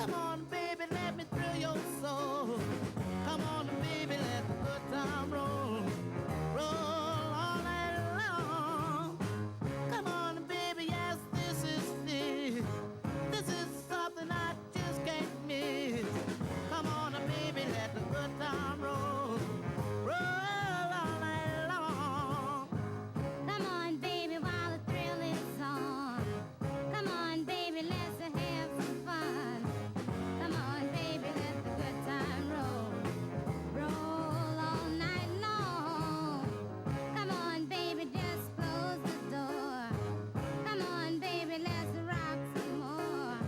Come on, baby, let me thrill your soul. Come on, baby, let the good time roll. Roll all night long. Come on, baby, yes, this is it. This is something I just can't miss. Come on, baby, let the good time roll. Roll all night long. Come on, baby, while the thrill is on. Come on, baby, let's have some fun. Come on, baby, let the good time roll. Roll all night long. Come on, baby, just close the door. Come on, baby, let's rock some more.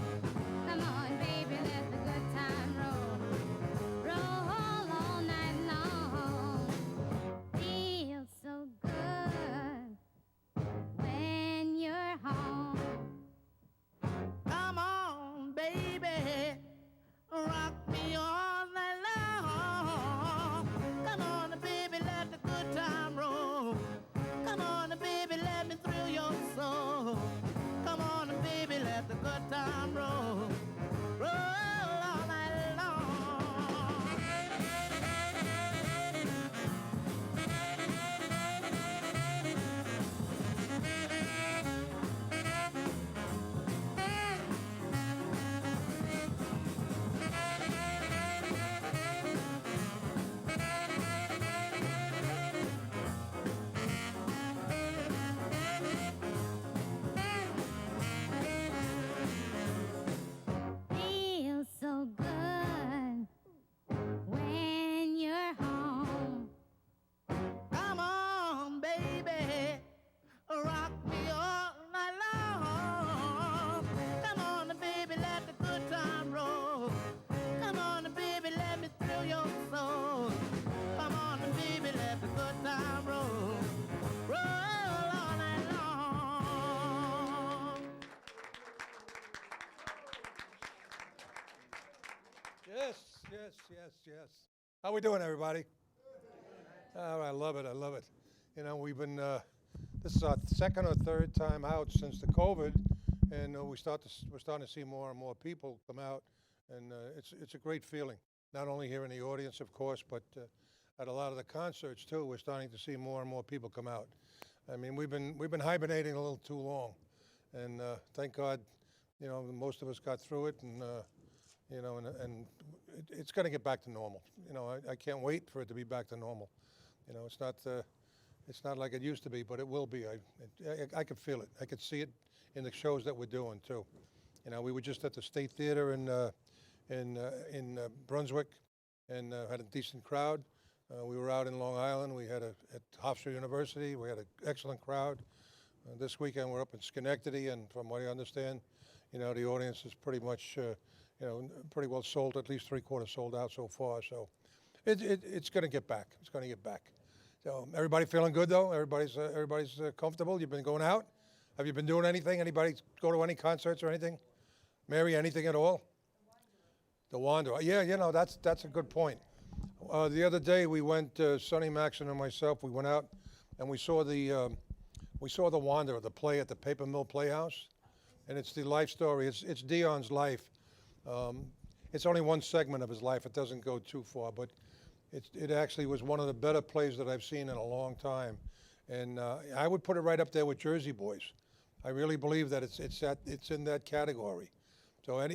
Come on, baby, let the good time roll. Roll all night long. Feels so good when you're home. Come on, baby, rock me all night long. Come on, baby, let the good time roll. Come on, baby, let me thrill your soul. Come on, baby, let the good time roll. Roll all night long. Feels so good when you're home. Come on, baby, rock me all night long. Come on, baby, let the good time roll. Come on, baby, let me thrill your soul. Come on, baby, let the good time roll. Roll all night long. Yes, yes, yes, yes. How we doing, everybody? Oh, I love it. I love it. You know, we've been. This is our second or third time out since the COVID, and we're starting to see more and more people come out, and it's a great feeling. Not only here in the audience, of course, but at a lot of the concerts too. We're starting to see more and more people come out. I mean, we've been hibernating a little too long, and thank God, you know, most of us got through it, and you know, and it's going to get back to normal. You know, I can't wait for it to be back to normal. You know, it's not like it used to be, but it will be. I could feel it. I could see it in the shows that we're doing too. You know, we were just at the State Theater in Brunswick, and had a decent crowd. We were out in Long Island. We had at Hofstra University. We had an excellent crowd. This weekend we're up in Schenectady, and from what I understand, you know, the audience is pretty much, you know, pretty well sold, at least three-quarters sold out so far. So it's going to get back. It's going to get back. So everybody feeling good though? Everybody's comfortable? You've been going out? Have you been doing anything? Anybody go to any concerts or anything? Mary, anything at all? The Wanderer. Yeah, you know, that's a good point. The other day we went, Sonny Maxon and myself, we went out and we saw the Wanderer, the play at the Paper Mill Playhouse, and it's the life story. It's Dion's life. It's only one segment of his life. It doesn't go too far, but it actually was one of the better plays that I've seen in a long time, and I would put it right up there with Jersey Boys. I really believe that it's in that category. So and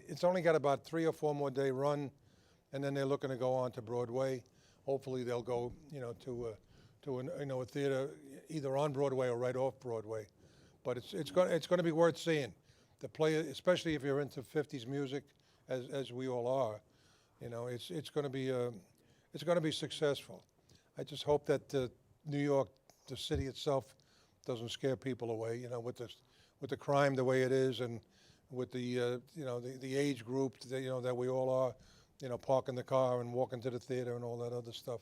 it's only got about 3 or 4 more day run, and then they're looking to go on to Broadway. Hopefully they'll go, you know, to a theater either on Broadway or right off Broadway. But it's going to be worth seeing. The play, especially if you're into 50s music, as we all are, you know, it's going to be successful. I just hope that New York, the city itself, doesn't scare people away. You know, with the crime the way it is, and with the you know, the age group that, you know, that we all are, you know, parking the car and walking to the theater and all that other stuff.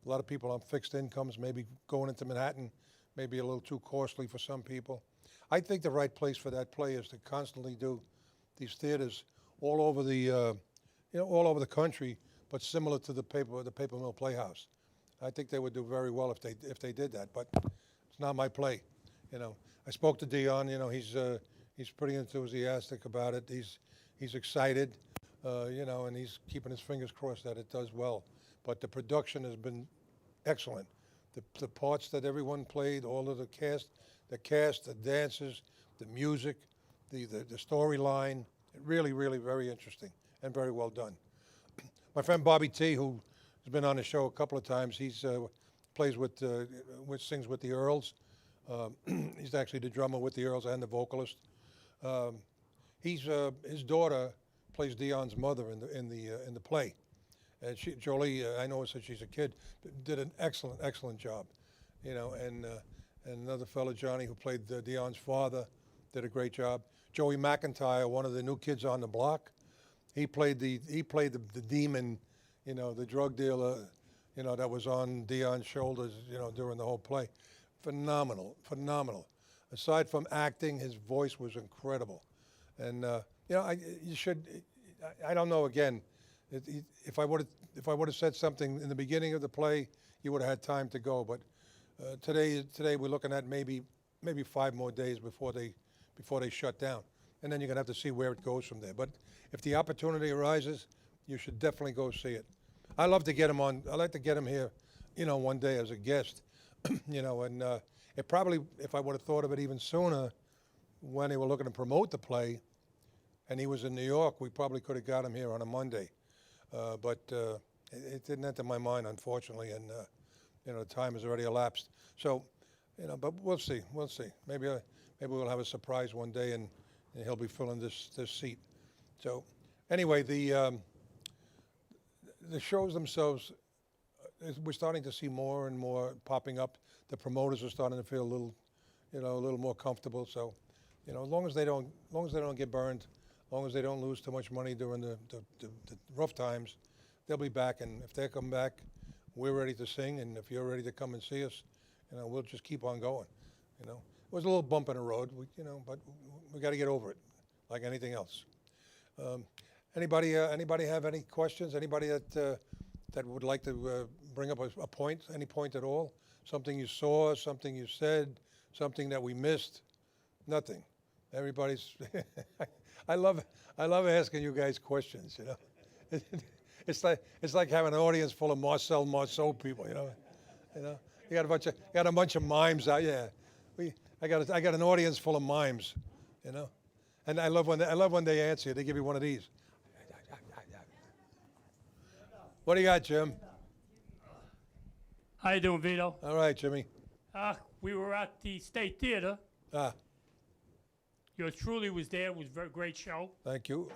A lot of people on fixed incomes, maybe going into Manhattan, maybe a little too costly for some people. I think the right place for that play is to constantly do these theaters all over all over the country, but similar to the Paper Mill Playhouse. I think they would do very well if they did that, but it's not my play. You know, I spoke to Dion. You know, he's pretty enthusiastic about it. He's excited, and he's keeping his fingers crossed that it does well. But the production has been excellent. The parts that everyone played, all of the cast, the dances, the music, the storyline, really, really very interesting and very well done. My friend Bobby T, who has been on the show a couple of times, he's plays sings with the Earls. He's actually the drummer with the Earls and the vocalist. His daughter plays Dion's mother in the play, and Jolie, I know since she's a kid, did an excellent job, and another fellow Johnny who played Dion's father did a great job. Joey McIntyre, one of the new kids on the block, he played the demon, the drug dealer, that was on Dion's shoulders, during the whole play. Phenomenal. Aside from acting, his voice was incredible. And I don't know. Again, if I would have said something in the beginning of the play, you would have had time to go. But today we're looking at maybe 5 more days before they shut down, and then you're gonna have to see where it goes from there. But if the opportunity arises, you should definitely go see it. I love to get him on. I like to get him here, one day as a guest, And it probably, if I would have thought of it even sooner, when they were looking to promote the play, and he was in New York, we probably could have got him here on a Monday. But it didn't enter my mind, unfortunately, and the time has already elapsed. So, but we'll see. Maybe we'll have a surprise one day, and he'll be filling this seat. So, anyway, the shows themselves, we're starting to see more and more popping up. The promoters are starting to feel a little more comfortable. So, as long as they don't get burned, as long as they don't lose too much money during the rough times, they'll be back. And if they come back, we're ready to sing. And if you're ready to come and see us, we'll just keep on going. It was a little bump in the road, but we got to get over it, like anything else. Anybody have any questions? Anybody that would like to bring up a point, any point at all? Something you saw, something you said, something that we missed? Nothing. Everybody's. I love asking you guys questions. It's like having an audience full of Marcel Marceau people. You got a bunch of mimes out. Yeah, I got an audience full of mimes. And I love when they answer. They give you one of these. What do you got, Jim? How you doing, Vito? All right, Jimmy. We were at the State Theater. Yours truly was there. It was a very great show. Thank you.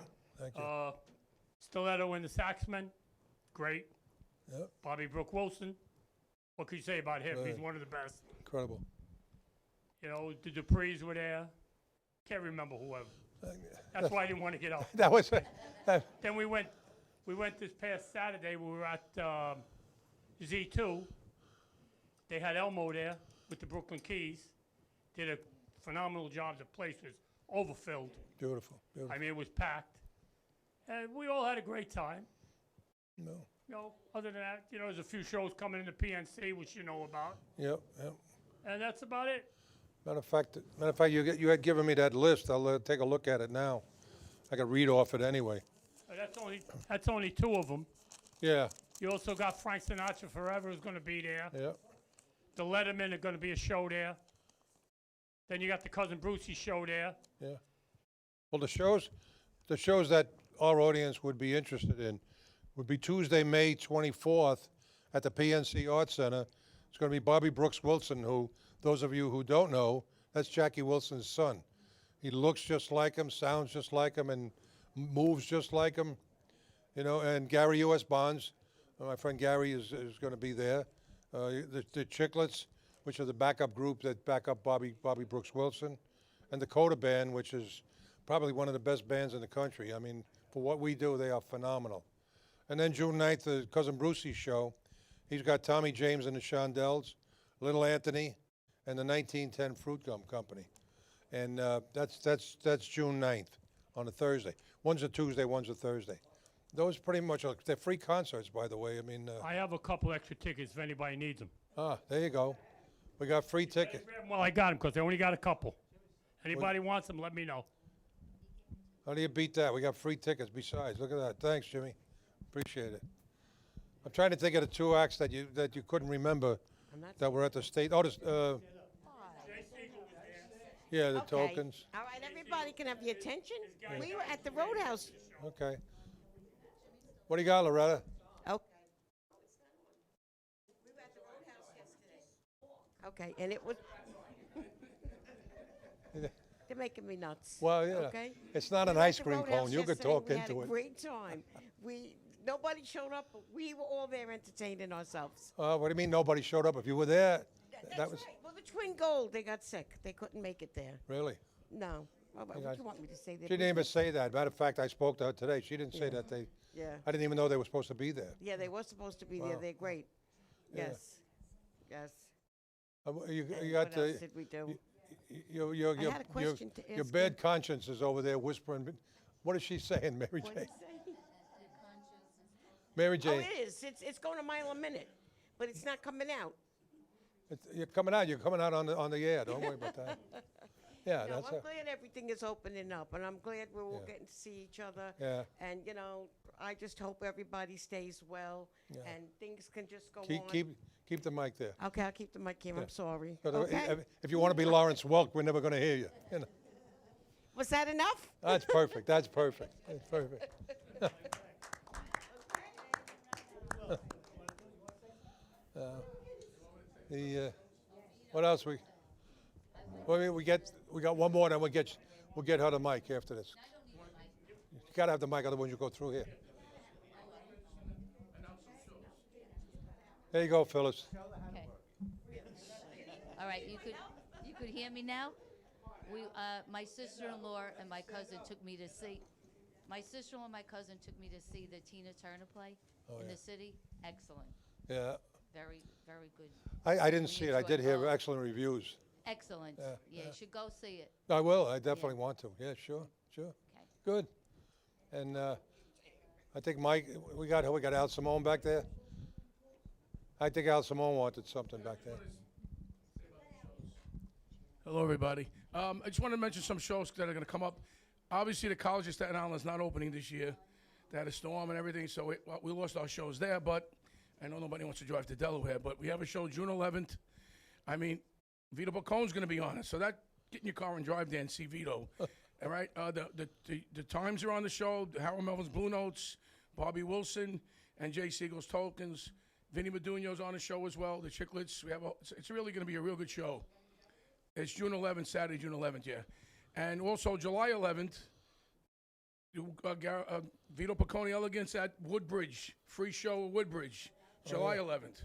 Stiletto and the Saxmen, great. Yep. Bobby Brooke Wilson, what could you say about him? He's one of the best. Incredible. The Duprees were there. Can't remember whoever. That's why I didn't want to get up. That was. Then we went this past Saturday. We were at Z2. They had Elmo there with the Brooklyn Keys. Did a phenomenal job. The place was overfilled. Beautiful. I mean, it was packed. And we all had a great time. No. Other than that, there's a few shows coming in the PNC, which you know about. Yep. And that's about it. Matter of fact, you had given me that list. I'll take a look at it now. I could read off it anyway. That's only 2 of them. Yeah. You also got Frank Sinatra Forever is going to be there. Yeah. The Letterman are going to be a show there. Then you got the Cousin Brucey show there. Yeah. Well, the shows that our audience would be interested in would be Tuesday, May 24th at the PNC Arts Center. It's going to be Bobby Brooks Wilson, who, those of you who don't know, that's Jackie Wilson's son. He looks just like him, sounds just like him, and moves just like him. And Gary U.S. Bonds, my friend Gary is going to be there. The Chicklets, which are the backup group that back up Bobby Brooks Wilson, and the Coda Band, which is probably one of the best bands in the country. I mean, for what we do, they are phenomenal. And then June 9th, the Cousin Brucey show. He's got Tommy James and the Shondells, Little Anthony, and the 1910 Fruit Gum Company. And that's June 9th on a Thursday. One's a Tuesday, one's a Thursday. Those pretty much they're free concerts, by the way. I mean, I have a couple extra tickets if anybody needs them. There you go. We got free tickets. Well, I got them because they only got a couple. Anybody wants them, let me know. How do you beat that? We got free tickets besides. Look at that. Thanks, Jimmy. Appreciate it. I'm trying to think of the two acts that you couldn't remember I'm not. that were at the state. Oh, this, yeah, the Okay. tokens. All right, everybody can have your attention. We were at the Roadhouse. Okay. What do you got, Loretta? Okay. Okay, and it was. They're making me nuts. Well, yeah. Okay. It's not We an were at ice the cream Roadhouse cone. You could yesterday. talk We had into a it. great time. Nobody showed up, but we were all there entertaining ourselves. What do you mean nobody showed up? If you were there, That's that was right. Well, the Twin Gold, they got sick. They couldn't make it there. really. No. Well, what got- do you want me to say? She didn't even say that. Matter of fact, I spoke to her today. She didn't say Yeah. that they. Yeah. I didn't even know they were supposed to be there. Yeah, they were supposed to be there. Wow. They're great. Yeah. Yes. Yes. You And got what else the did we do? your I had a question to your ask bad you. conscience is over there whispering. What is she saying, Mary What did Jane? it say? Mary Oh, Jane, it is. It's going a mile a minute, but it's not coming out. you're coming out. You're coming out on the air. Don't worry about that. Yeah, No, that's I'm it. glad everything is opening up, and I'm glad we're all Yeah. getting to see each other. Yeah. And I just hope everybody stays well, Yeah. and things can just go Keep on. keep the mic there. Okay, I'll keep the mic here. I'm sorry. But Okay. if you want to be Lawrence Welk, we're never going to hear you. Was that enough? That's perfect. That's perfect. That's perfect. What else we? Well, we got one more, then we'll get her the mic after this. You gotta have the mic, otherwise you go through here. There you go, Phyllis. Okay. All right, you could hear me now? My sister-in-law and my cousin took me to see, my sister-in-law and my cousin took me to see the Tina Turner play in yeah. the city. Excellent. Yeah, Very, very good. I didn't We see it. I enjoyed did hear both. excellent reviews. Excellent. Yeah, Yeah, you should go see it. I will. I definitely want to. Yeah, sure. Okay. Good. And I think Mike, we got Al Simone back there. I think Al Simone wanted something back there. Hello, everybody. I just want to mention some shows that are going to come up. Obviously, the College of Staten Island is not opening this year. They had a storm and everything, so we lost our shows there. But I know nobody wants to drive to Delaware, but we have a show June 11th. I mean, Vito Picone's going to be on it, so that get in your car and drive there and see Vito. All right. The times are on the show. Harold Melvin's Blue Notes, Bobby Wilson, and Jay Siegel's Tokens. Vinny Meduno's on the show as well. The Chicklets. It's really going to be a real good show. It's June 11th, Saturday, June 11th, yeah. And also July 11th, Vito Picone Elegance at Woodbridge. Free show at Woodbridge, July 11th.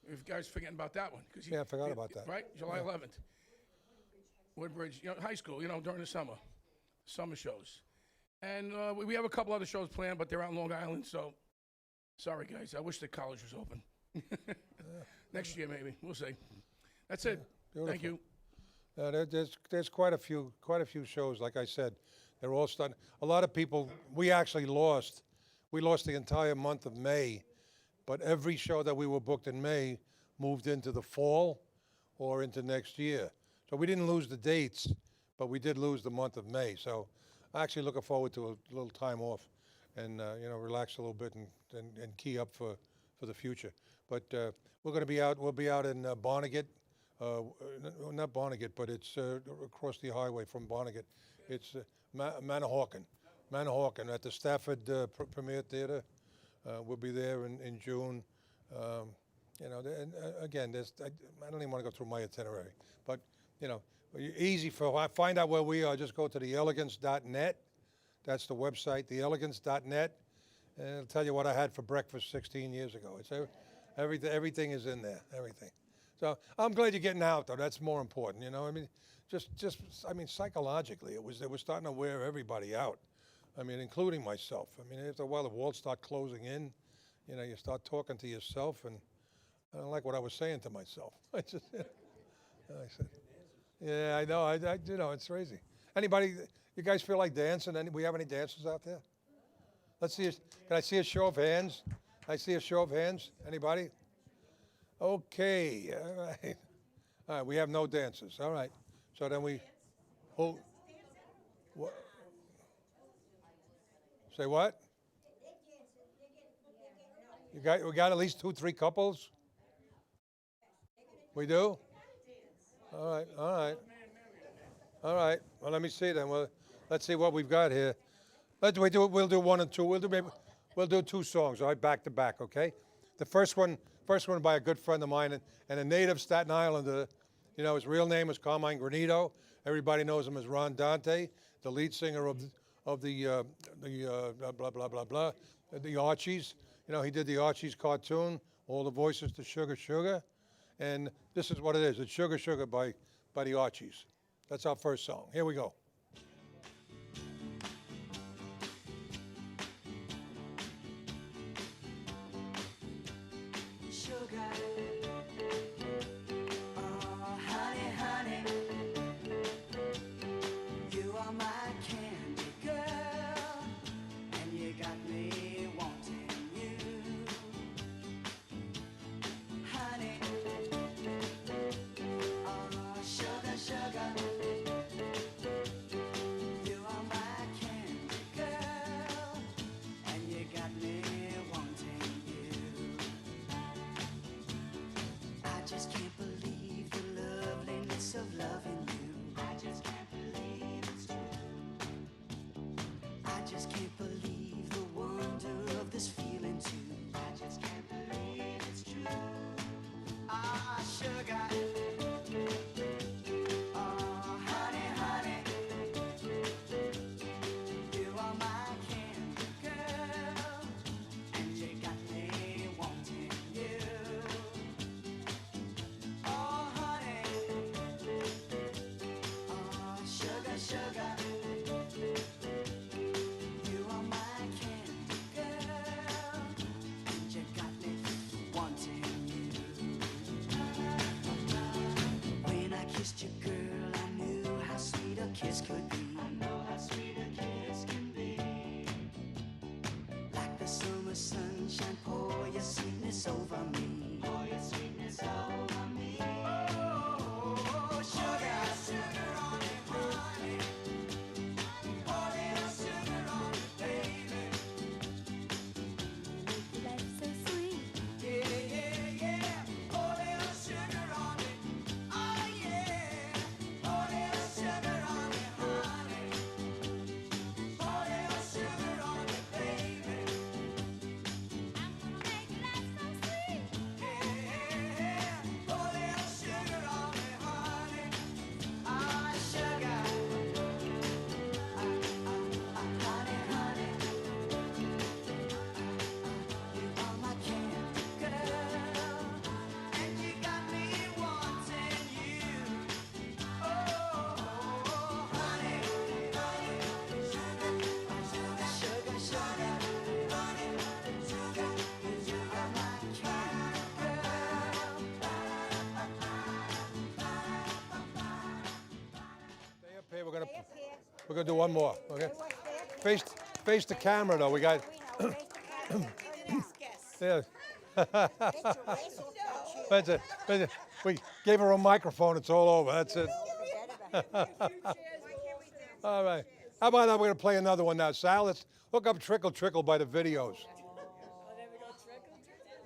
If you guys forgetting about that one. Yeah, I forgot about that. Right, July 11th. Woodbridge, high school, during the summer shows. And we have a couple other shows planned, but they're out in Long Island, so sorry, guys. I wish the college was open. Next year, maybe. We'll see. That's it. Thank Beautiful. you. There's quite a few shows. Like I said, they're all starting. A lot of people. We actually lost. We lost the entire month of May, but every show that we were booked in May moved into the fall or into next year. So we didn't lose the dates, but we did lose the month of May. So I'm actually looking forward to a little time off and relax a little bit and key up for the future. But we're going to be out. We'll be out in Barnegat. Not Barnegat, but it's across the highway from Barnegat. It's Manahawkin at the Stafford Premier Theater. We'll be there in June. Again, I don't even want to go through my itinerary, but easy find out where we are. Just go to theelegance.net. That's the website, theelegance.net, and it'll tell you what I had for breakfast 16 years ago. It's everything is in there. Everything. So I'm glad you're getting out, though. That's more important, psychologically, it was starting to wear everybody out. Including myself. After a while, the walls start closing in. You start talking to yourself, and I don't like what I was saying to myself. I said, yeah, I know. It's crazy. Anybody? You guys feel like dancing? We have any dancers out there? Let's see. Can I see a show of hands? I see a show of hands. Anybody? Okay, all right. All right, we have no dancers. All right. So then we, Say what? We got at least 2, 3 couples? We do? All right, all right. All right, well, let me see then. Well, let's see what we've got here. We'll do 1 and 2. We'll do 2 songs, all right, back to back, okay? The first one by a good friend of mine and a native Staten Islander. You know, his real name is Carmine Granito. Everybody knows him as Ron Dante, the lead singer of the blah, blah, blah, blah, the Archies. You know, he did the Archies cartoon, all the voices to Sugar Sugar. And this is what it is. It's Sugar Sugar by the Archies. That's our first song. Here we go. Sugar, oh honey, honey, you are my candy girl, and you got me wanting you, honey, oh sugar, sugar, you are my candy girl, and you got me wanting you. I just can't believe the loveliness of loving you. I just can't believe it's true. I just can't believe the wonder of this feeling too. I just can't believe it's true. Ah, sugar. Oh, honey, honey. You are my candy girl, and you got me wanting you. Oh, honey, oh, sugar, sugar, you are my candy girl, and you got me wanting you. When I kissed you, girl, I knew how sweet a kiss could be. I know how sweet a kiss can be. Like the summer sunshine, pour your sweetness over me. Pour your sweetness over me. Oh, sugar, sugar on it, honey. Pour little sugar on it, baby. Life's so sweet. Yeah, yeah, yeah. Pour little sugar on it. Oh, yeah. Pour little sugar on it, honey. Pour little sugar on it, baby. I'm gonna make life so sweet. Yeah, pour little sugar on it, honey. Ah, sugar. Honey, honey. You are my candy girl, and you got me wanting you. Oh, honey, honey. Sugar, sugar, sugar. Honey, sugar. You are my candy girl. Stay up here. We're gonna do one more. Okay. Face the camera though. We got. Yeah. That's it. We gave her a microphone. It's all over. That's it. All right. How about that? We're gonna play another one now. Sal, let's look up "Trickle Trickle" by the Videos.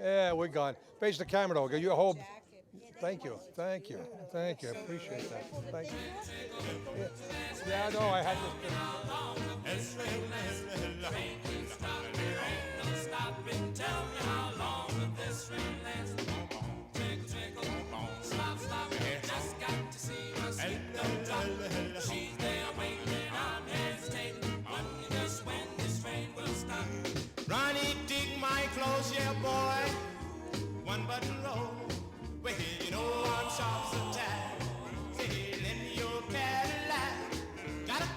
Yeah, we're gone. Face the camera though. You hold. Thank you. Thank you. Thank you. I appreciate that. Thank you. Yeah, I know. I had this. Ronnie, dig my clothes, yeah, boy. One button roll. Well, you know I'm sharp as a tack. Say, lend me your Cadillac. Gotta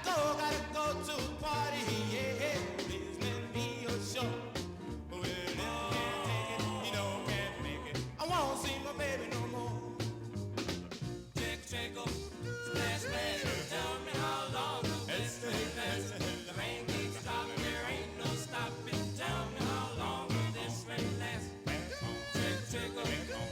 go to a party, yeah. Please lend me your show. Well, if you can't take it, you know can't make it. I won't see my baby no more. Trickle, trickle, splash, splash. Tell me how long this rain lasts. The rain keeps stopping, there ain't no stopping. Tell me how long will this rain last. Trickle, trickle.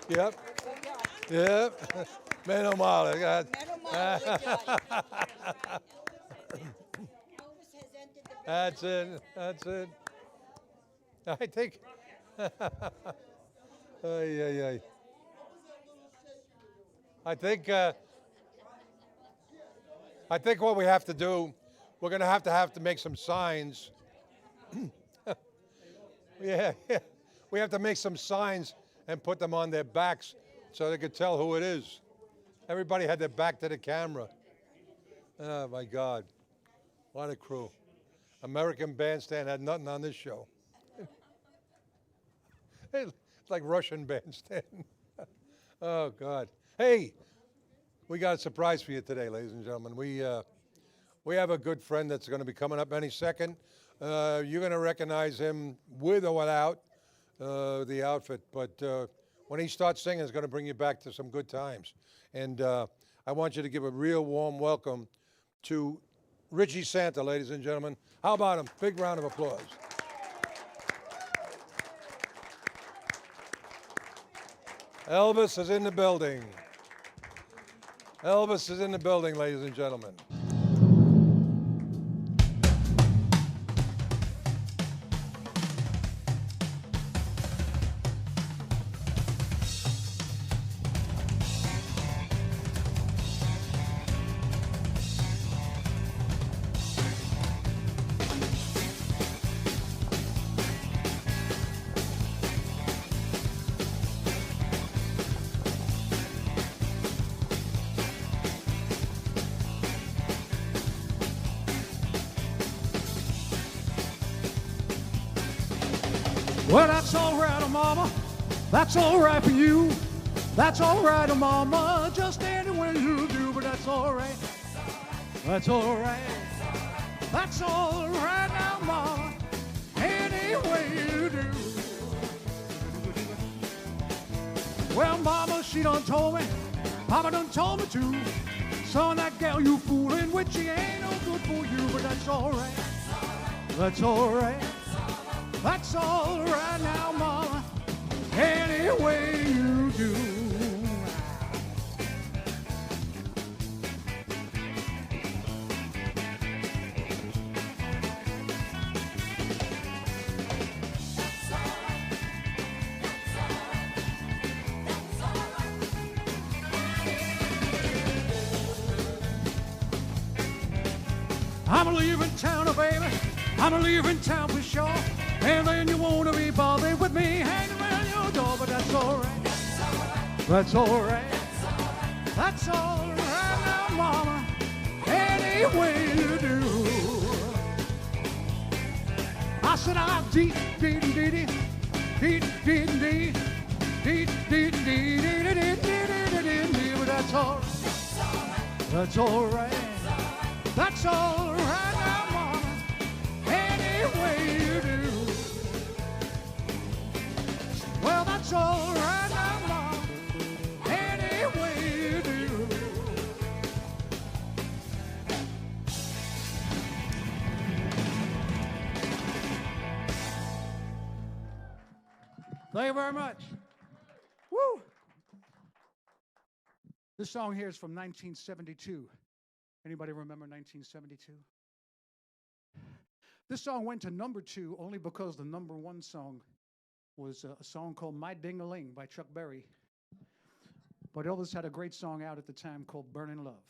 Yep. Yep. Meno male. God. That's it. That's it. I think. Ay, ay, ay. I think. I think what we have to do, we're going to have to make some signs. Yeah, yeah. We have to make some signs and put them on their backs so they could tell who it is. Everybody had their back to the camera. Oh my God, what a crew. American Bandstand had nothing on this show. It's like Russian Bandstand. Oh God. Hey, we got a surprise for you today, ladies and gentlemen. We have a good friend that's going to be coming up any second. You're going to recognize him with or without the outfit, but when he starts singing, it's going to bring you back to some good times. And I want you to give a real warm welcome to Richie Santa, ladies and gentlemen. How about him? Big round of applause. Elvis is in the building. Elvis is in the building, ladies and gentlemen. Well, that's all right, Mama. That's all right for you. That's all right, Mama. Just any way you do, but that's all right. That's all right. That's all right now, Mama. Any way you do. Well, Mama, she done told me. Papa done told me too. Son, that gal you fooling with, she ain't no good for you, but that's all right. That's all right. That's all right now, Mama, any way you do. I'm leaving town, baby. I'm leaving town for sure. And then you wanna be bothered with me hanging around your door, but that's all right. That's all right. That's all right now, Mama. Any way you do. I said I dee dee dee dee dee dee dee dee dee dee dee, but that's all right. That's all right. That's all right now, Mama. Any way you do. Well, that's all right now, Mama. Any way you do. Thank you very much. Woo! This song here is from 1972. Anybody remember 1972? This song went to #2 only because the #1 song was a song called My Ding-a-Ling by Chuck Berry. But Elvis had a great song out at the time called Burning Love.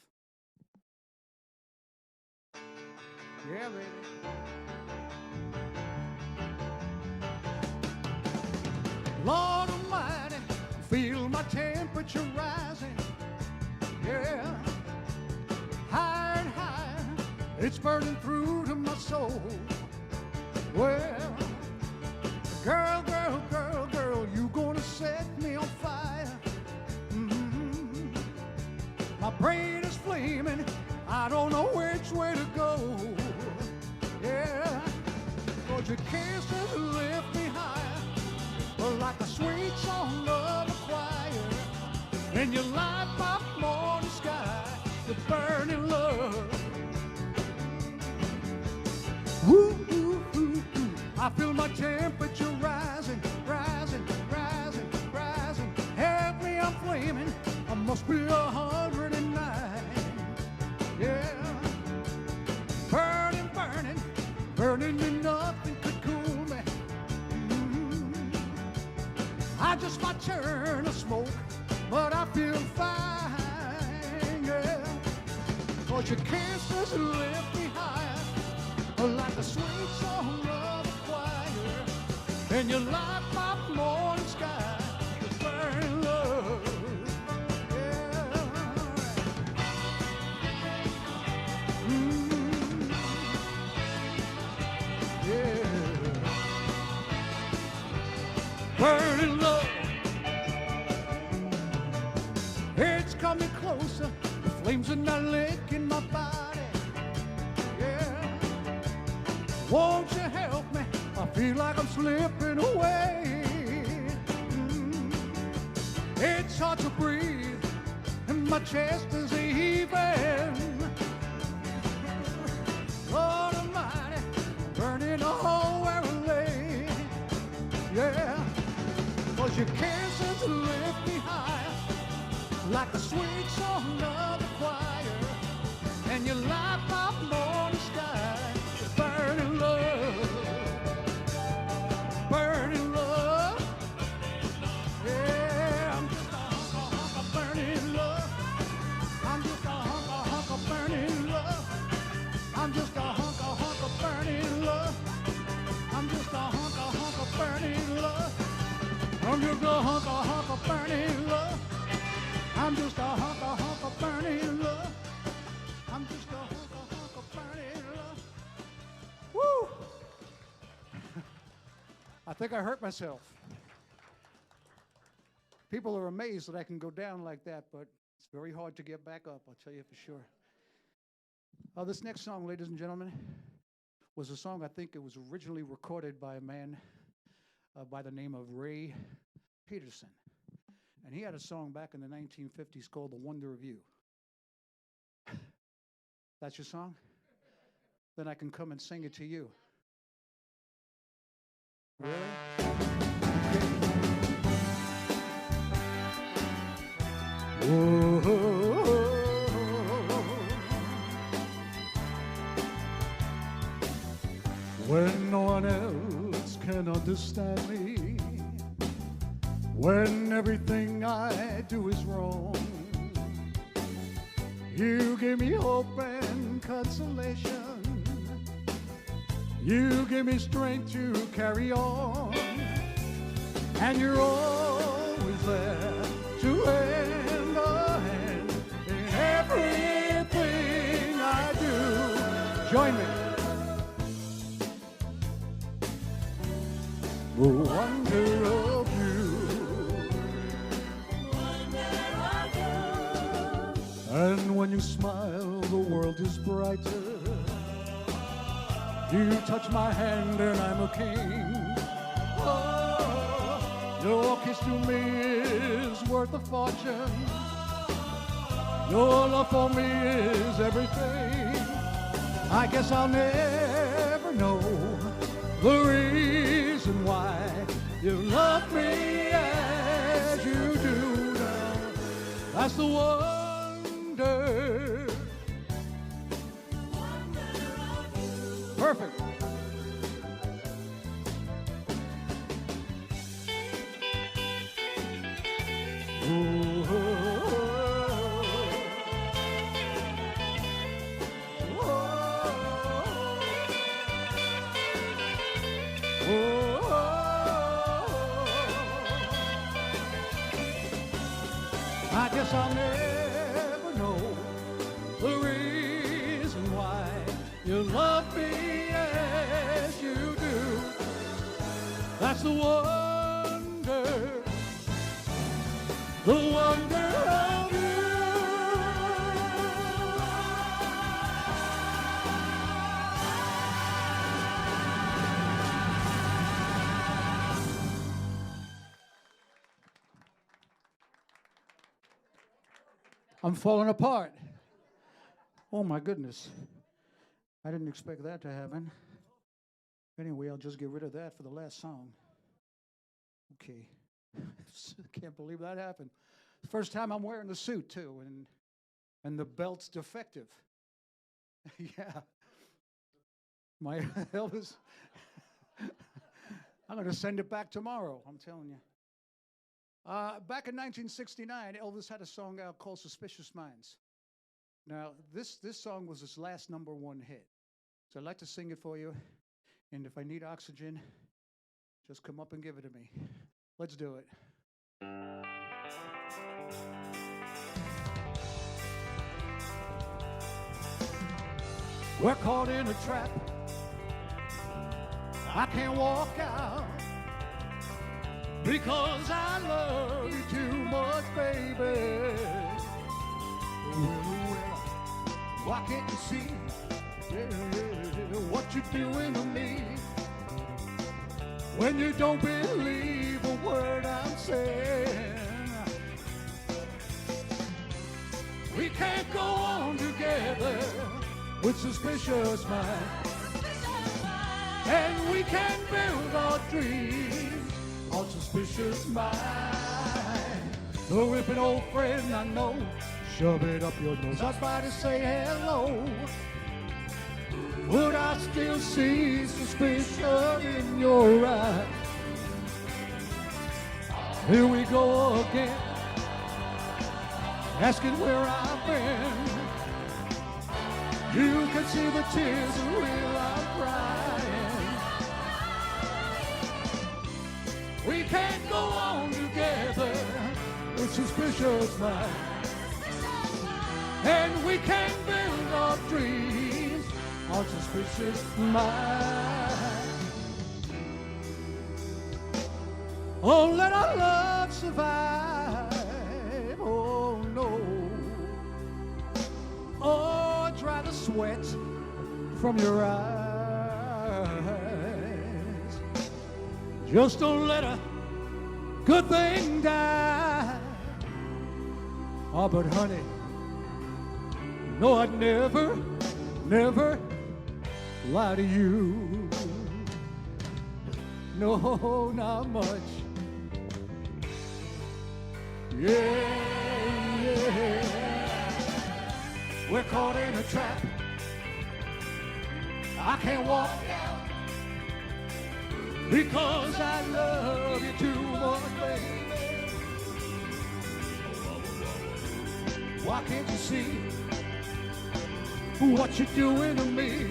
Yeah, baby. Lord Almighty, feel my temperature rising. Yeah. High and high, it's burning through to my soul. Well, girl, girl, girl, girl, you gonna set me on fire. Mm-hmm. My brain is flaming, I don't know which way to go. Yeah, but your kiss has left me higher, like a sweet song of a choir. And you light my morning sky with burning love. Woo, woo, woo, woo. I feel my temperature rising, rising, rising, rising. Hey, Believe me, nothing could cool me. I just might turn to smoke, but I feel fine, yeah. 'Cause your kisses lift me higher, like the sweet song of a choir, and you light my morning sky with burning love. Yeah. Yeah. Burning love. It's coming closer. The flames are not licking my body. Yeah. Won't you help me? I feel like I'm slipping away. It's hard to breathe, and my chest is heaving. Lord Almighty, burning a hole where I lay. Yeah, 'cause your kisses lift me higher, like the sweet song of the choir, and you light my morning sky with burning love, burning love. Yeah, I'm just a hunk of burning love. I'm just a hunk of burning love. I'm just a hunk of burning love. I'm just a hunk of burning love. I'm just a hunk of burning love. I'm just a hunk of burning love. I'm just a hunk of burning love. Woo! I think I hurt myself. People are amazed that I can go down like that, but it's very hard to get back up, I'll tell you for sure. This next song, ladies and gentlemen, was a song I think it was originally recorded by a man by the name of Ray Peterson. And he had a song back in the 1950s called The Wonder of You. That's your song? Then I can come and sing it to you. Really? Okay. Whoa. When no one else can understand me, when everything I do is wrong, you give me hope and consolation. You give me strength to carry on, and you're always there to lend a hand in everything I do. Join me. The wonder of you. And when you smile, the world is brighter. You touch my hand and I'm a king. Oh, your kiss to me is worth a fortune. Your love for me is everything. I guess I'll never know the reason why you love me as you do now. That's the wonder. Perfect. I guess I'll never know the reason why you love me as you do. That's the wonder of you. I'm falling apart. Oh my goodness. I didn't expect that to happen. Anyway, I'll just get rid of that for the last song. Okay. Can't believe that happened. First time I'm wearing the suit too, and the belt's defective. Yeah. My Elvis. I'm going to send it back tomorrow, I'm telling you. Back in 1969, Elvis had a song out called Suspicious Minds. Now, this song was his last #1 hit. So I'd like to sing it for you. And if I need oxygen, just come up and give it to me. Let's do it. We're caught in a trap. I can't walk out because I love you too much, baby. Well, why can't you see what you're doing to me when you don't believe a word I'm saying? We can't go on together with suspicious minds, and we can build our dreams on suspicious minds. So if an old friend I know shove it up your nose, I was about to say hello, would I still see suspicion in your eyes? Here we go again, asking where I've been. You can see the tears are real, I'm crying. We can't go on together with suspicious minds, and we can build our dreams on suspicious minds. Oh, let our love survive. Oh, no. Oh, dry the sweat from your eyes. Just don't let a good thing die. Oh, but honey, no, I'd never, never lie to you. No, not much. Yeah, yeah. We're caught in a trap. I can't walk out because I love you too much, baby. Why can't you see what you're doing to me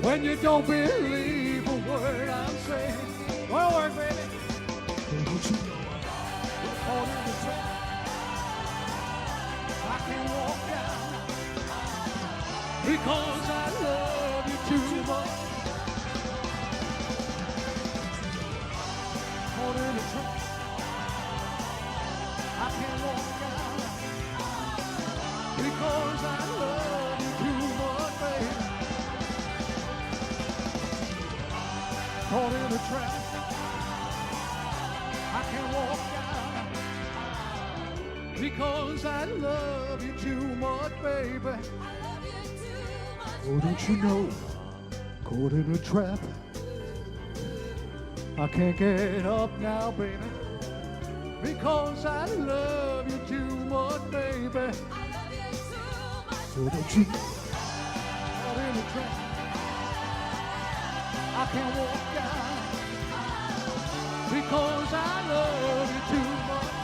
when you don't believe a word I'm saying? Won't work, baby. Don't you know we're caught in a trap? I can't walk down because I love you too much. Caught in a trap. I can't walk down because I love you too much, baby. Caught in a trap. I can't walk down because I love you too much, baby. Oh, don't you know, caught in a trap. I can't get up now, baby, because I love you too much, baby. So don't you know, caught in a trap. I can't walk down because I love you too much.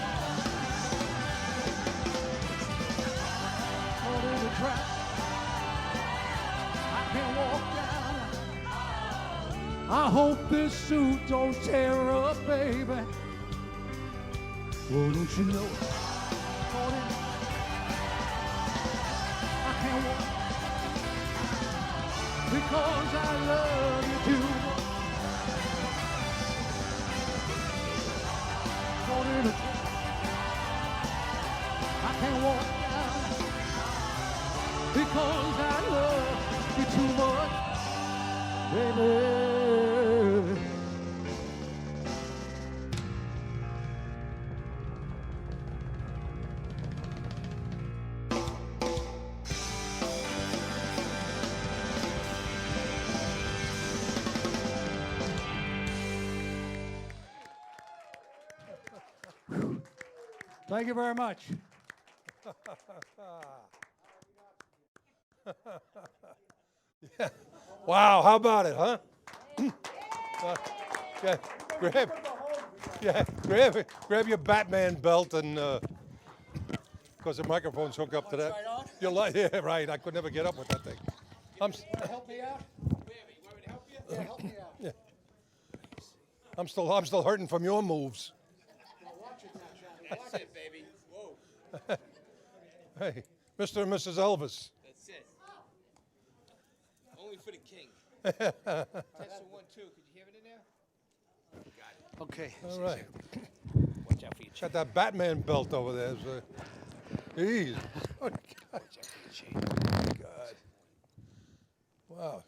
Caught in a trap. I can't walk down. I hope this suit don't tear up, baby. Oh, don't you know? Caught in. I can't walk because I love you too much. Caught in a trap. I can't walk down because I love you too much, baby. Thank you very much. Wow, how about it, huh? Yeah, grab your Batman belt and, because the microphone's hooked up to that. You're like, yeah, right. I could never get up with that thing. Help me out? Yeah, help me out. Yeah. I'm still hurting from your moves. That's it, baby. Whoa. Hey, Mr. and Mrs. Elvis. That's it. Only for the king. Test the 1, 2. Could you hear it in there? Got it. Okay. All right. Watch out for your Got that Batman belt over there. Jeez. Oh, God. God. Wow.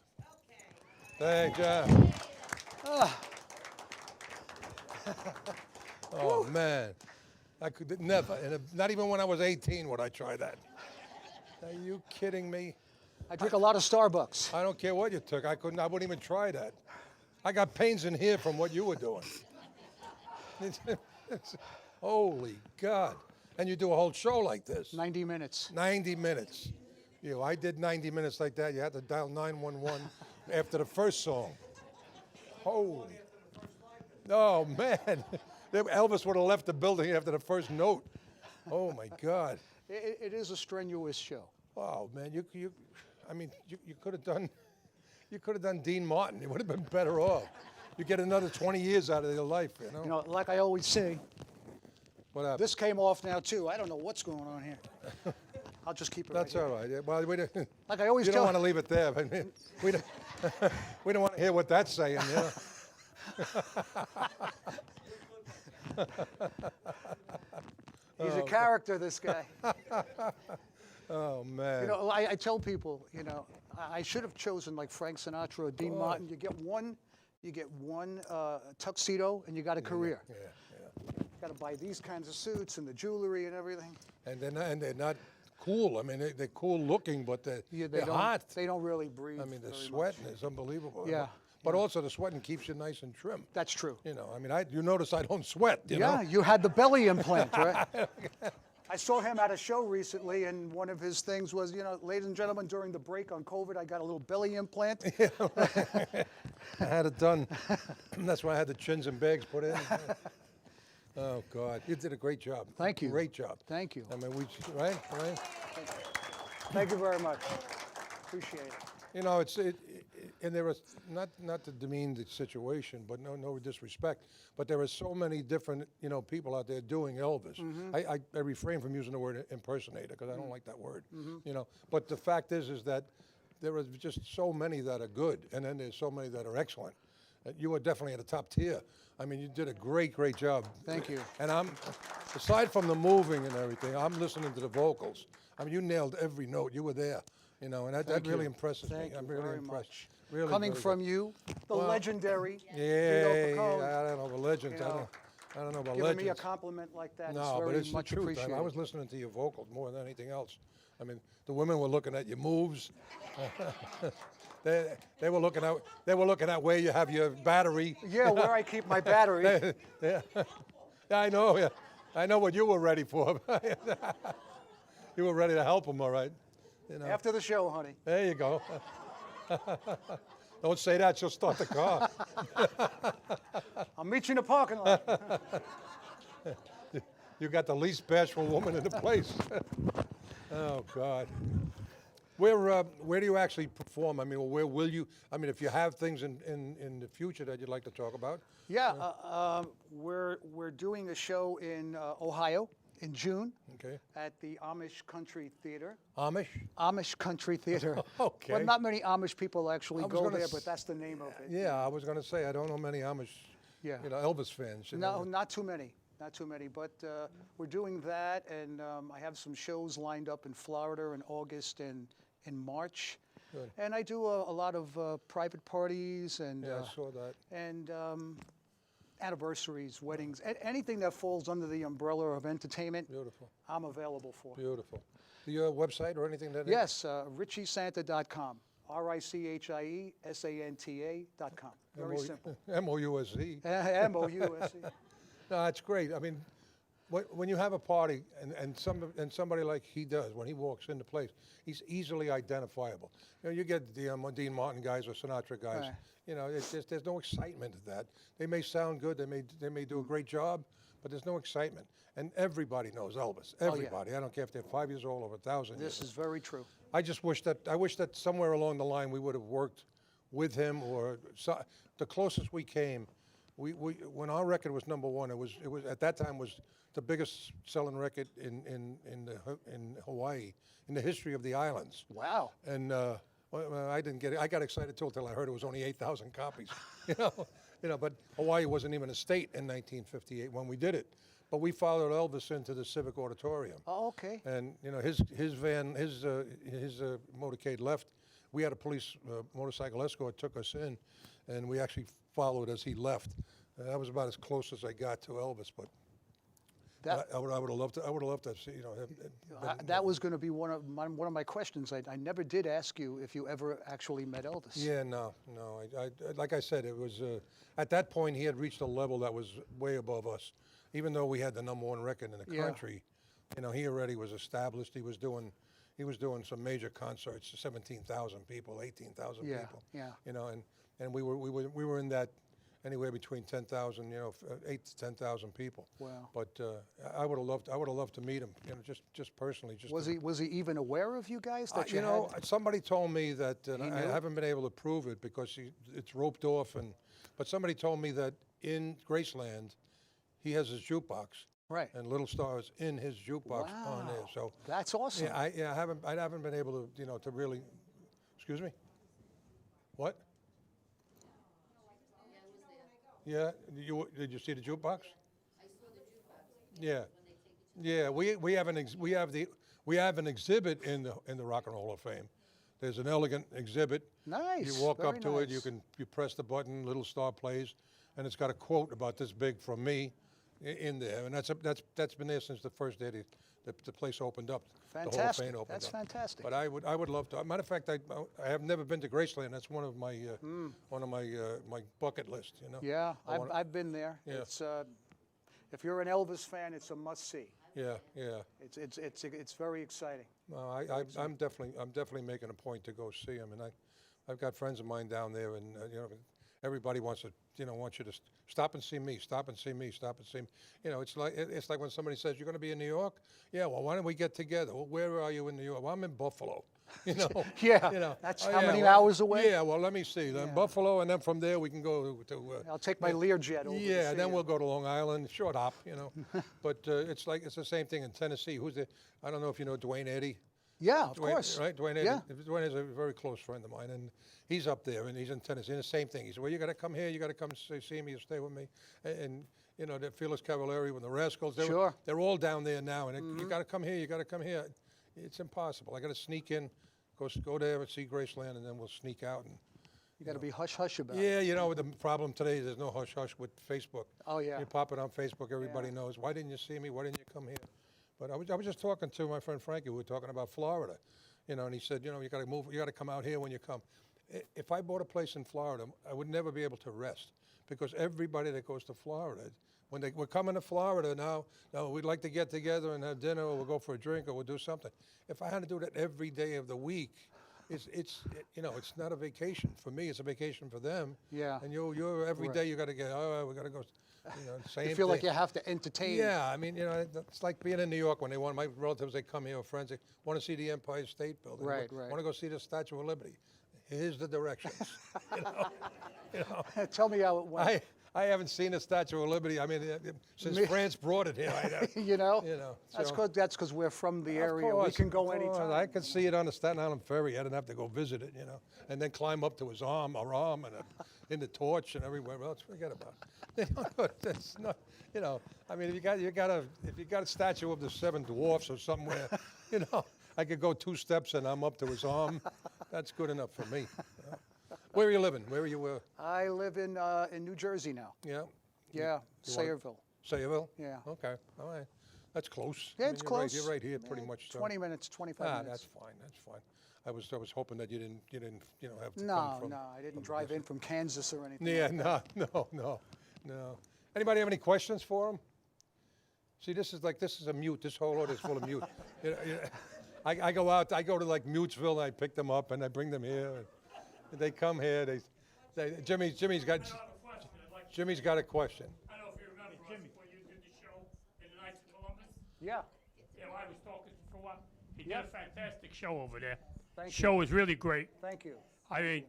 Thank you. Oh, man. I could never, and not even when I was 18 would I try that. Are you kidding me? I drink a lot of Starbucks. I don't care what you took. I wouldn't even try that. I got pains in here from what you were doing. Holy God. And you do a whole show like this. 90 minutes. 90 minutes. I did 90 minutes like that. You had to dial 911 after the first song. Holy. Oh, man. Elvis would have left the building after the first note. Oh, my God. It is a strenuous show. Oh, man. You could have done Dean Martin. You would have been better off. You get another 20 years out of your life, you know? You know, like I always say, What happened? this came off now too. I don't know what's going on here. I'll just keep it That's right all right. Yeah, well, we don't, Like I always you don't tell want to leave it there. I mean, we don't, we don't want to hear what that's saying, you know? He's a character, this guy. Oh, man. You know, I tell people, you know, I should have chosen like Frank Sinatra or Dean Martin. You get one tuxedo and you got a career. Yeah. You got to buy these kinds of suits and the jewelry and everything. And they're not cool. I mean, they're cool looking, but they're don't, hot. They don't really breathe. I mean, the very sweating much. is unbelievable. Yeah. But also the sweating keeps you nice and trim. That's true. You know, I mean, you notice I don't sweat, you know? Yeah, you had the belly implant, right? I saw him at a show recently, and one of his things was, you know, ladies and gentlemen, during the break on COVID, I got a little belly implant. I had it done. That's why I had the chins and bags put in. Oh, God. You did a great job. Thank you. Great job. Thank you. I mean, right? Thank you very much. Appreciate it. You know, and there was, not to demean the situation, but no disrespect, but there are so many different, you know, people out there doing Elvis. I refrain from using the word impersonator because I don't like that word, you know. But the fact is that there are just so many that are good, and then there's so many that are excellent. You were definitely at the top tier. I mean, you did a great job. Thank you. And aside from the moving and everything, I'm listening to the vocals. I mean, you nailed every note. You were there. You know, and that really impresses me. I'm really very impressed. much. Really, Coming very from good. you, the legendary Vito Yeah, Picone, I don't know about legends. You know, I don't know about giving legends. me a compliment like that is No, but very it's the much truth. appreciated. I was listening to your vocals more than anything else. I mean, the women were looking at your moves. They were looking at where you have your battery. Yeah, where I keep my battery. Yeah, I know. Yeah, I know what you were ready for. You were ready to help them, all right. You know. After the show, honey. There you go. Don't say that, she'll start the car. I'll meet you in the parking lot. You got the least bashful woman in the place. Oh, God. Where do you actually perform? I mean, where will you? I mean, if you have things in the future that you'd like to talk about. Yeah, we're doing a show in Ohio in June. Okay. At the Amish Country Theater. Amish? Amish Country Theater. Okay. Well, not many Amish people actually I was go gonna there, s- but that's the name of it. Yeah, I was going to say, I don't know many Amish, Yeah. you know, Elvis fans. You No, know. not too many. Not too many, but we're doing that, and I have some shows lined up in Florida in August and in March. Good. And I do a lot of private parties and Yeah, I saw that. Anniversaries, weddings, anything that falls under the umbrella of entertainment. Beautiful. I'm available for. Beautiful. Your website or anything that? Yes, RichieSanta.com. RichieSanta.com. Very simple. MOUSE. MOUSE. No, that's great. I mean, When you have a party and somebody like he does, when he walks into place, he's easily identifiable. You know, you get the Dean Martin guys or Sinatra guys. Right. You know, there's no excitement to that. They may sound good, they may do a great job, but there's no excitement. And everybody knows Elvis. Oh, yeah. Everybody. I don't care if they're 5 years old or 1,000 years. This is very true. I wish that somewhere along the line we would have worked with him, or the closest we came. When our record was #1, it was at that time was the biggest selling record in Hawaii, in the history of the islands. Wow. And well, I didn't get it. I got excited till I heard it was only 8,000 copies. You know, but Hawaii wasn't even a state in 1958 when we did it. But we followed Elvis into the Civic Auditorium. Oh, okay. And you know, his motorcade left. We had a police motorcycle escort took us in, and we actually followed as he left. That was about as close as I got to Elvis. But I would have loved to. I would have loved to see. You know, that was going to be one of my questions. I never did ask you if you ever actually met Elvis. Yeah, no. I like I said, it was at that point he had reached a level that was way above us. Even though we had the #1 record in the country, you know, he already was established. He was doing some major concerts, 17,000 people, 18,000 people. Yeah. You know, and we were in that anywhere between 10,000, you know, 8 to 10,000 people. Wow. But I would have loved to meet him, you know, just personally. Was he even aware of you guys that you know, somebody told me that, and I haven't been able to prove it because it's roped off, but somebody told me that in Graceland, he has his jukebox, right? And Little Stars in his jukebox on there. So that's awesome. Yeah, I haven't been able to, you know, to really. Excuse me. What? Yeah, did you see the jukebox? I saw the jukebox. Yeah, yeah. We have an exhibit in the Rock and Roll Hall of Fame. There's an elegant exhibit. Nice. You walk Very up to it. nice. You press the button. Little Star plays, and it's got a quote about this big from me in there, and that's been there since the first day the place opened up. Fantastic. The Hall of Fame opened That's up. fantastic. But I would love to. Matter of fact, I have never been to Graceland. That's one of my my bucket list. You know. Yeah, I've been there. Yeah. It's if you're an Elvis fan, it's a must see. Yeah, yeah. It's very exciting. No, I'm definitely making a point to go see him, and I've got friends of mine down there, and you know, everybody wants you to stop and see me, stop and see me, stop and see me. You know, it's like when somebody says you're going to be in New York. Yeah, well, why don't we get together? Well, where are you in New York? Well, I'm in Buffalo. You know. Yeah. You know. That's Oh, how yeah, many well, hours away? Yeah. Well, let me see. Then Yeah. Buffalo, and then from there we can go to. I'll take my Learjet over. Yeah, to see then you. we'll go to Long Island, short hop, you know. But it's the same thing in Tennessee. I don't know if you know Dwayne Eddy. Yeah, of Dwayne, course. Right, Dwayne Eddy. Yeah. Dwayne is a very close friend of mine, and he's up there, and he's in Tennessee. And the same thing. He said, "Well, you got to come here. You got to come see me. You stay with me." And you know, the Felix Cavallari with the Rascals. They're all down there now, and you got to come here. You got to come here. It's impossible. I got to sneak in, go there and see Graceland, and then we'll sneak out. And You got to be hush hush about it. yeah, you know, the problem today is there's no hush hush with Facebook. Oh, yeah. You pop it on Facebook, everybody knows. Why didn't you see me? Why didn't you come here? But I was just talking to my friend Frankie. We were talking about Florida, you know, and he said, you know, you got to move. You got to come out here when you come. If I bought a place in Florida, I would never be able to rest because everybody that goes to Florida, when we're coming to Florida now, we'd like to get together and have dinner, or we'll go for a drink, or we'll do something. If I had to do that every day of the week, it's you know, it's not a vacation for me. It's a vacation for them. Yeah. And you're every day you got to get. Oh, we got to go. You know, same You feel like thing. you have to entertain. Yeah, I mean, you know, it's like being in New York when my relatives, they come here, or friends, they want to see the Empire State Building. Right. Want to go see the Statue of Liberty. Here's the directions. you know. Tell me how it went. I haven't seen the Statue of Liberty. I mean, since France brought it here. You know. So, That's because we're from the of area. course, We can go of course. anytime. I could see it on the Staten Island Ferry. I didn't have to go visit it, you know, and then climb up to our arm, and in the torch and everywhere else. Forget about it. It's not, you know. I mean, if you got a statue of the Seven Dwarfs or somewhere, you know, I could go 2 steps and I'm up to his arm. That's good enough for me. You know? Where are you living? Where are you? I live in New Jersey now. Yeah. Yeah, Sayreville. Sayreville? Yeah. Okay. All right. That's close. Yeah, I mean, it's you're close. You're right here, pretty much. So. 20 minutes, 25 minutes. That's fine. That's fine. I was hoping that you didn't you know have to come No, from. no, I didn't drive in from Kansas or anything. Yeah, like that. no. Anybody have any questions for him? See, this is a mute. This whole order is full of mute. I go out. I go to like Mutesville, and I pick them up, and I bring them here. And they come here. Jimmy's got a question. I don't know if you remember us when you did the show in the Knights of Columbus. Yeah. Yeah, well, I was talking for a while. He did a fantastic show over there. Thank you. Show was really great. Thank you. I mean,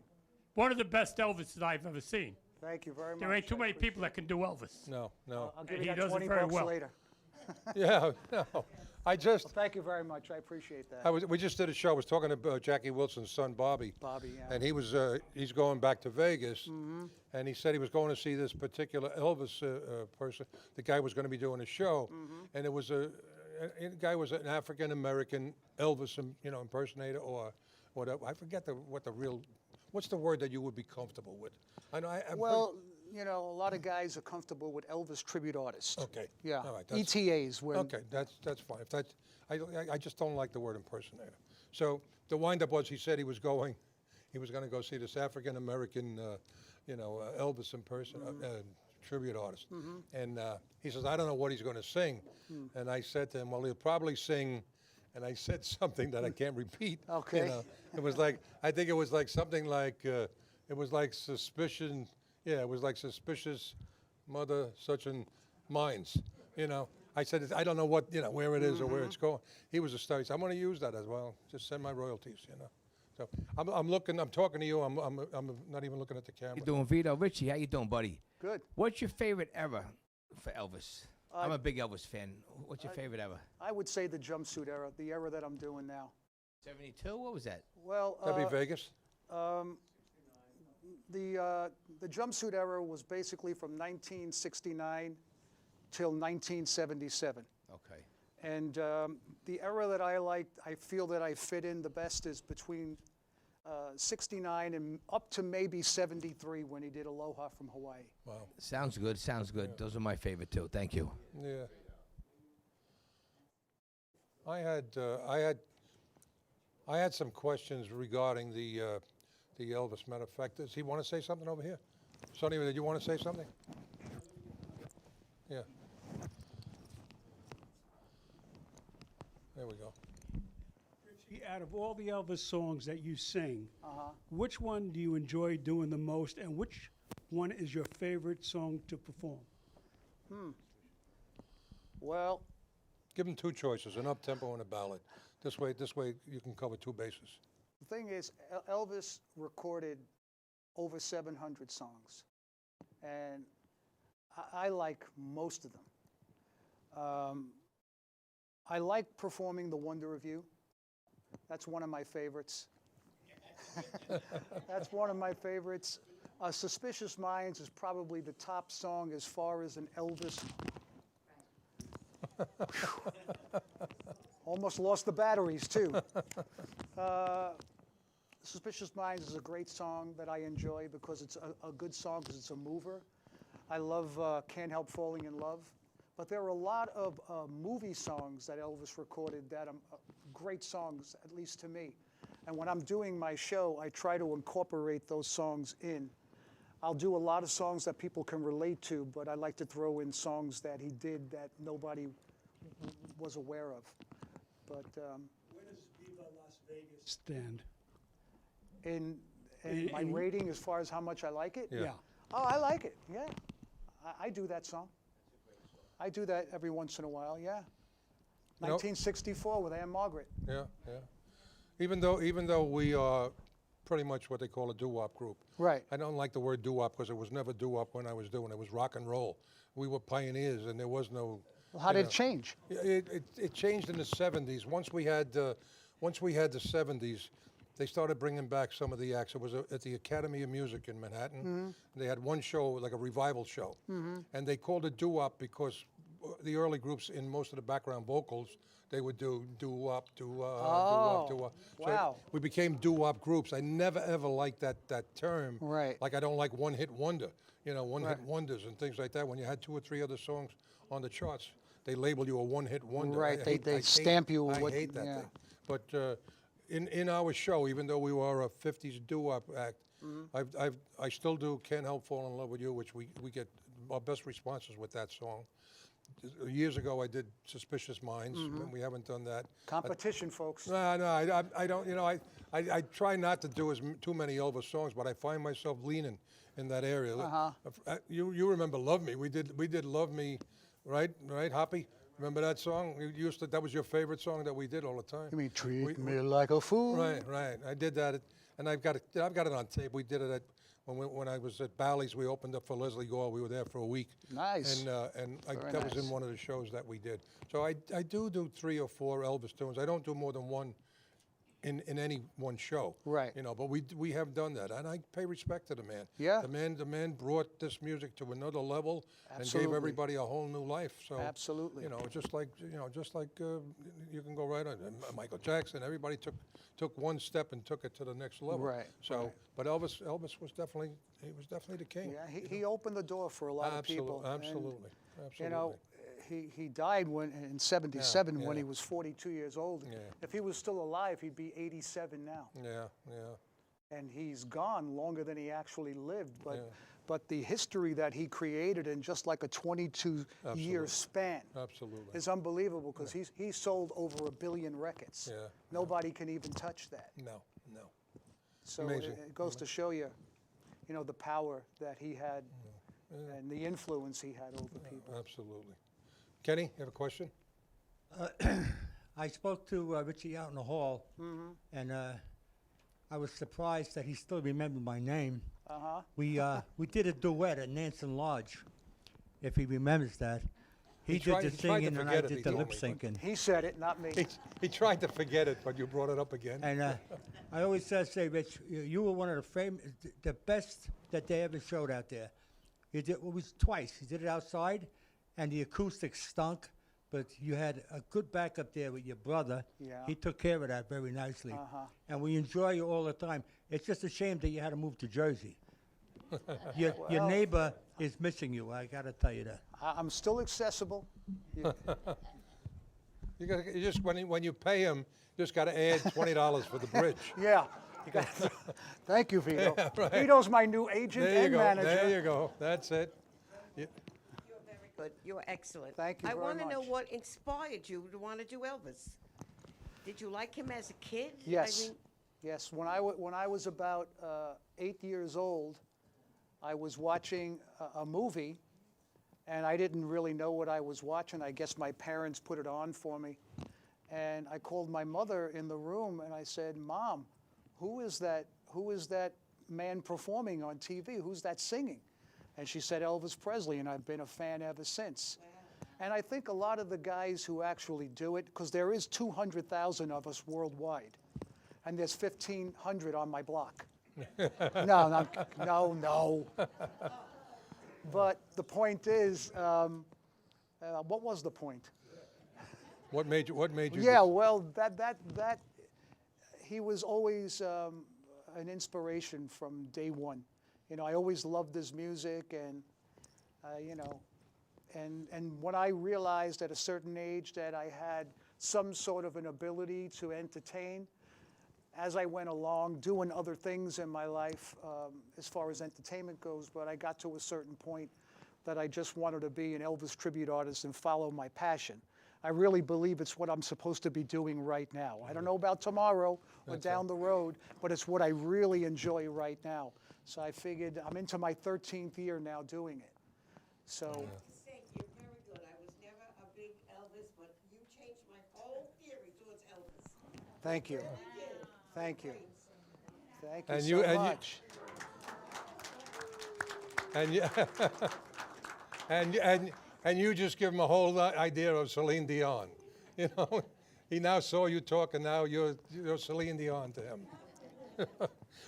one of the best Elvises I've ever seen. Thank you very much. There ain't too I many appreciate people that can do Elvis. No. I'll give and you he that does it 20 very bucks well. later. Yeah. No. Well, thank you very much. I appreciate that. We just did a show. I was talking to Jackie Wilson's son, Bobby. Bobby, yeah. And he's going back to Vegas, and he said he was going to see this particular Elvis person. The guy was going to be doing a show, and it was the guy was an African American Elvis, impersonator or whatever. I forget what's the word that you would be comfortable with? I know. Well, a lot of guys are comfortable with Elvis tribute artists. Okay. Yeah. All right. ETAs. Where Okay, that's fine. If that's, I just don't like the word impersonator. So the wind-up was he said he was going to go see this African American, Elvis tribute artist, and he says I don't know what he's going to sing, and I said to him, well, he'll probably sing, and I said something that I can't repeat. Okay. It was like I think it was like something like it was like suspicion. Yeah, it was like suspicious mother such and minds. I said I don't know what where it is or where it's going. He was a star. He said, I'm going to use that as well. Just send my royalties. So I'm looking. I'm talking to you. I'm not even looking at the camera. You doing, Vito? Richie, how you doing, buddy? Good. What's your favorite ever for Elvis? I'm a big Elvis fan. What's your favorite ever? I would say the jumpsuit era, the era that I'm doing now. 72? What was that? Well, That'd be Vegas. The jumpsuit era was basically from 1969 till 1977. Okay. And the era that I liked, I feel that I fit in the best is between 69 and up to maybe 73 when he did Aloha from Hawaii. Wow. Sounds good. Sounds good. Yeah. Those are my favorite too. Thank you. Yeah. I had some questions regarding the Elvis. Matter of fact, does he want to say something over here? Sonny, did you want to say something? Yeah. There we go. Richie, out of all the Elvis songs that you sing, which one do you enjoy doing the most, and which one is your favorite song to perform? Well, give him two choices: an up-tempo and a ballad. This way you can cover two bases. the thing is, Elvis recorded over 700 songs, and I like most of them. I like performing The Wonder of You. That's one of my favorites. That's one of my favorites. Suspicious Minds is probably the top song as far as an Elvis. Almost lost the batteries, too. Suspicious Minds is a great song that I enjoy because it's a good song because it's a mover. I love Can't Help Falling in Love. But there are a lot of movie songs that Elvis recorded that are great songs, at least to me. And when I'm doing my show, I try to incorporate those songs in. I'll do a lot of songs that people can relate to, but I like to throw in songs that he did that nobody was aware of. But Where does Viva Las Vegas stand? in my rating, as far as how much I like it? Yeah. Oh, I like it, yeah. I do that song. I do that every once in a while, yeah. 1964 with Anne Margaret. Yeah, yeah. Even though we are pretty much what they call a doo-wop group. Right. I don't like the word doo-wop because it was never doo-wop when I was doing it. It was rock and roll. We were pioneers, and there was no. Well, how did it change? It changed in the 70s. Once we had the 70s, they started bringing back some of the acts. It was at the Academy of Music in Manhattan. Mm-hmm. They had one show, like a revival show, and they called it doo-wop because the early groups, in most of the background vocals, they would do doo-wop, doo-wop, doo-wop. Wow. So we became doo-wop groups. I never ever liked that term. Right. Like I don't like one-hit wonder, one-hit wonders and things like that. When you had 2 or 3 other songs on the charts, they label you a one-hit wonder. Right, they stamp you with I what- hate that yeah. thing. But in our show, even though we were a 50s doo-wop act, I still do Can't Help Falling in Love with You, which we get our best responses with that song. years ago I did Suspicious Minds, and we haven't done that. Competition, folks. No, I don't. You know, I try not to do too many Elvis songs, but I find myself leaning in that area. You remember "Love Me"? We did "Love Me," right? Hoppy. Remember that song? That was your favorite song that we did all the time. You mean treat me like a fool? Right. I did that, and I've got it on tape. We did it when I was at Bally's. We opened up for Leslie Gore. We were there for a week. Nice. And that was in one of the shows that we did. So I do 3 or 4 Elvis tunes. I don't do more than one in any one show. Right. You know, but we have done that, and I pay respect to the man. Yeah. The man brought this music to another level and Absolutely. gave everybody a whole new life. So Absolutely. You know, just like you can go right on. And Michael Jackson, everybody took one step and took it to the next level. Right, So, right. but Elvis was definitely the king. Yeah, he opened the door for a lot of people. and, Absolutely. You know, he died in 77 when yeah. he was 42 years old. Yeah. If he was still alive, he'd be 87 now. Yeah. And he's gone longer than he actually lived. But Yeah. but the history that he created in just like a 22-year span Absolutely. is unbelievable because he sold over 1 billion records. Yeah. Nobody can even touch that. No. So Amazing. it goes to show you, the power that he had and the influence he had over people. Absolutely. Kenny, you have a question? I spoke to Richie out in the hall, and I was surprised that he still remembered my name. Uh-huh. We did a duet at Nansen Lodge, if he remembers that. He tried- did he the tried to singing and I forget it, did he the told lip me, but- syncing. He said it, not me. He tried to forget it, but you brought it up again. And I always say, Rich, you were one of the best that they ever showed out there. You did, it was twice. You did it outside, and the acoustics stunk, but you had a good backup there with your brother. Yeah. He took care of that very nicely. Uh-huh. And we enjoy you all the time. It's just a shame that you had to move to Jersey. Your Well- neighbor is missing you. I got to tell you that. I'm still accessible. You just when you pay him, you just got to add $20 for the bridge. Yeah. Thank you, Vito. Yeah, right. Vito's my new agent There you and go. manager. There you go. That's it. You're very good. You're excellent. Thank you I very want to know much. what inspired you to want to do Elvis. Did you like him as a kid? Yes. I mean, Yes. When I was about 8 years old, I was watching a movie, and I didn't really know what I was watching. I guess my parents put it on for me. And I called my mother in the room, and I said, "Mom, who is that man performing on TV? Who's that singing?" And she said, "Elvis Presley," and I've been a fan ever since. And I think a lot of the guys who actually do it, because there is 200,000 of us worldwide, and there's 1,500 on my block. No. But the point is, what was the point? What made you? Yeah, well, that he was always an inspiration from day one. I always loved his music, and and when I realized at a certain age that I had some sort of an ability to entertain, as I went along doing other things in my life as far as entertainment goes, but I got to a certain point that I just wanted to be an Elvis tribute artist and follow my passion. I really believe it's what I'm supposed to be doing right now. I don't know about tomorrow or down the road, but it's what I really enjoy right now. So I figured I'm into my 13th year now doing it. So you're very good. I was never a big Elvis, but you changed my whole theory towards Elvis. thank you. Thank you. Thank And you you- so and you- much. And you just give him a whole idea of Celine Dion. He now saw you talk, and now you're Celine Dion to him.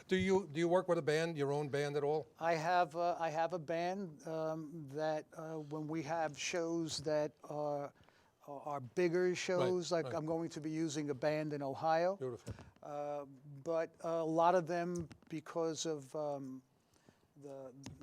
Do you work with a band, your own band at all? I have a band that when we have shows that are bigger shows, like right. I'm going to be using a band in Ohio. Beautiful. But a lot of them, because of the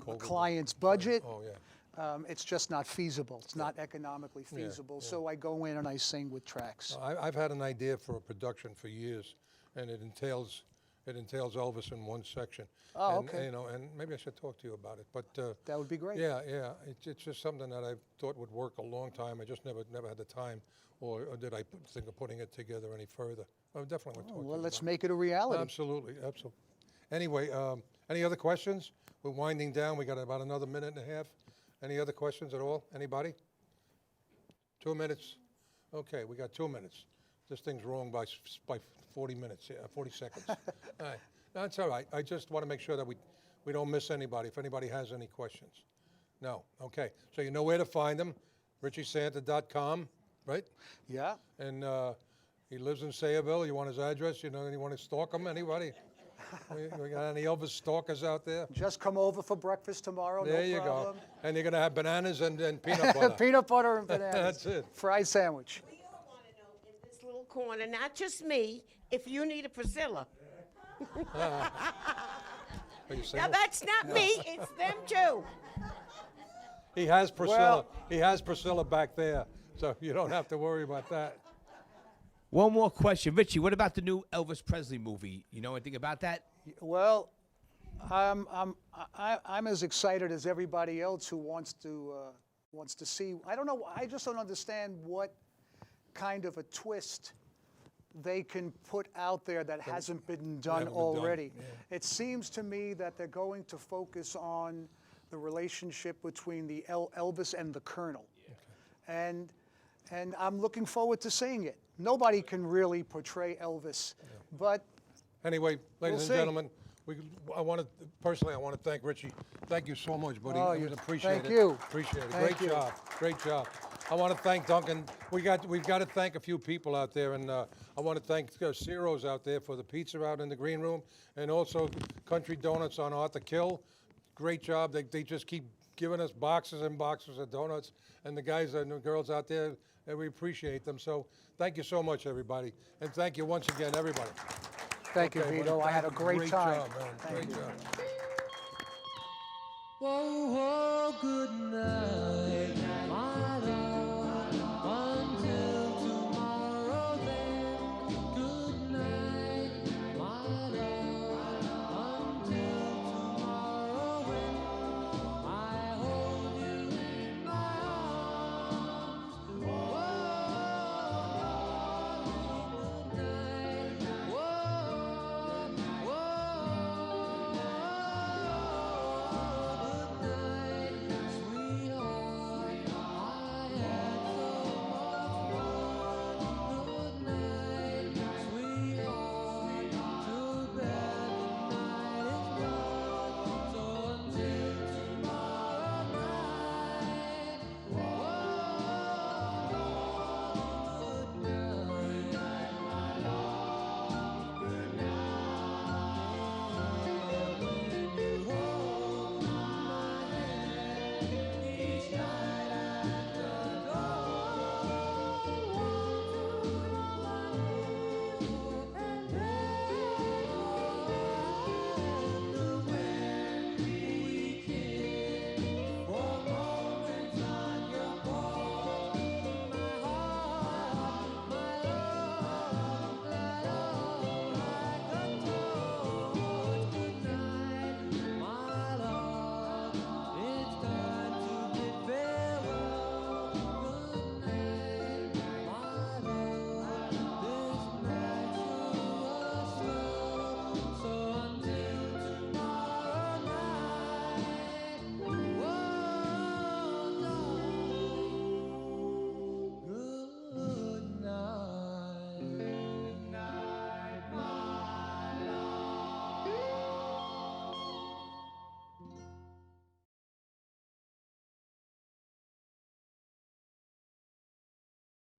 COVID. client's budget, Oh yeah. it's just not feasible. It's not economically feasible. yeah. So I go in and I sing with tracks. I've had an idea for a production for years, and it entails It entails Elvis in one section. Oh, and, okay. You know, and maybe I should talk to you about it. But That would be great. yeah, it's just something that I thought would work a long time. I just never had the time, or did I think of putting it together any further? I definitely want to talk to you Well, let's about make it a reality. Absolutely, absolutely. Anyway, any other questions? We're winding down. We got about another minute and a half. Any other questions at all? Anybody? 2 minutes. Okay, we got 2 minutes. This thing's wrong by 40 minutes, 40 seconds. All right, that's all right. I just want to make sure that we don't miss anybody, if anybody has any questions. No, okay. So you know where to find them, richiesanta.com, right? Yeah. And he lives in Sayreville. You want his address? You know, you want to stalk him? Anybody? we got any Elvis stalkers out there? Just come over for breakfast tomorrow. There no you problem. go. And you're going to have bananas and peanut butter. Peanut butter and bananas. That's it. Fried sandwich. We all want to know in this little corner, not just me, if you need a Priscilla. Are you Now single? that's not me, it's them too. He has Priscilla. Well- He has Priscilla back there, so you don't have to worry about that. One more question, Richie. What about the new Elvis Presley movie? You know anything about that? Well, I'm as excited as everybody else who wants to see. I don't know. I just don't understand what kind of a twist they can put out there that hasn't been done haven't been done, already. yeah. It seems to me that they're going to focus on the relationship between the Elvis and the Colonel, and I'm looking forward to seeing it. Nobody can really portray Elvis, but Anyway, ladies and see. gentlemen, I want to thank Richie. Thank you so much, buddy. Oh, I appreciate thank it. you. Appreciate it. Thank Great you. job. Great job. I want to thank Duncan. We've got to thank a few people out there, and I want to thank Ciro's out there for the pizza out in the green room, and also Country Donuts on Arthur Kill. Great job. They just keep giving us boxes and boxes of donuts, and the guys and the girls out there, and we appreciate them. So thank you so much, everybody, and thank you once again, everybody. thank you, Okay, Vito. buddy, I had a thank you. great time. Job, man. Thank Great you. job. Whoa, whoa, good night.